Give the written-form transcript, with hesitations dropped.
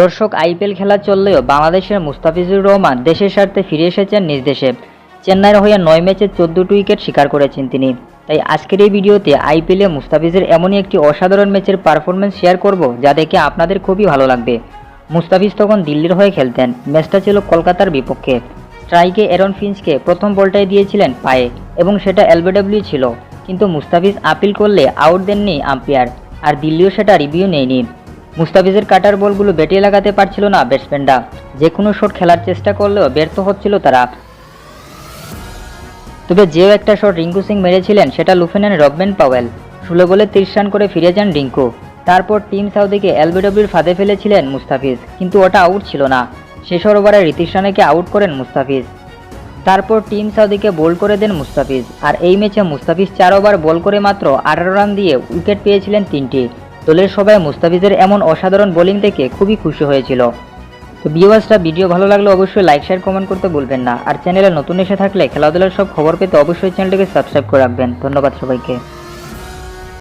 দর্শক, আইপিএল খেলা চললেও বাংলাদেশের মুস্তাফিজুর রহমান দেশের স্বার্থে ফিরে এসেছেন নিজ দেশে। চেন্নাইয়ের হয়ে 9 ম্যাচে 14টি উইকেট শিকার করেছেন তিনি। তাই আজকের এই ভিডিওতে আইপিএলে মুস্তাফিজের এমনই একটি অসাধারণ ম্যাচের পারফরমেন্স শেয়ার করব, যা দেখে আপনাদের খুবই ভালো লাগবে। মুস্তাফিজ তখন দিল্লির হয়ে খেলতেন। ম্যাচটা ছিল কলকাতার বিপক্ষে। স্ট্রাইকে অ্যারন ফিঞ্চকে প্রথম বলটাই দিয়েছিলেন পায়ে এবং সেটা এলবিডব্লিউ ছিল, কিন্তু মুস্তাফিজ আপিল করলে আউট দেননি আম্পায়ার, আর দিল্লিও সেটা রিভিউ নেয়নি। মুস্তাফিজের কাটার বলগুলো ব্যাটে লাগাতে পারছিল না ব্যাটসম্যানরা। যে কোনো শট খেলার চেষ্টা করলেও ব্যর্থ হচ্ছিল তারা। তবে যেও একটা শট রিঙ্কু সিং মেরেছিলেন সেটা লুফে নেন রবম্যান পাওয়েল। 16 বলে 30 রান করে ফিরে যান রিঙ্কু। তারপর টিম সাউদিকে এলবিডব্লিউর ফাঁদে ফেলেছিলেন মুস্তাফিজ, কিন্তু ওটা আউট ছিল না। শেষ ওভারে রিতিশ রানাকে আউট করেন মুস্তাফিজ। তারপর টিম সাউদিকে বোল্ড করে দেন মুস্তাফিজ। আর এই ম্যাচে মুস্তাফিজ 4 ওভার বল করে মাত্র 18 রান দিয়ে উইকেট পেয়েছিলেন 3টি। দলের সবাই মুস্তাফিজের এমন অসাধারণ বোলিং দেখে খুবই খুশি হয়েছিল। তো ভিউয়ার্সরা, ভিডিও ভালো লাগলে অবশ্যই লাইক শেয়ার কমেন্ট করতে ভুলবেন না। আর চ্যানেলে নতুন এসে থাকলে খেলাধুলার সব খবর পেতে অবশ্যই চ্যানেলটিকে সাবস্ক্রাইব করে রাখবেন। ধন্যবাদ সবাইকে।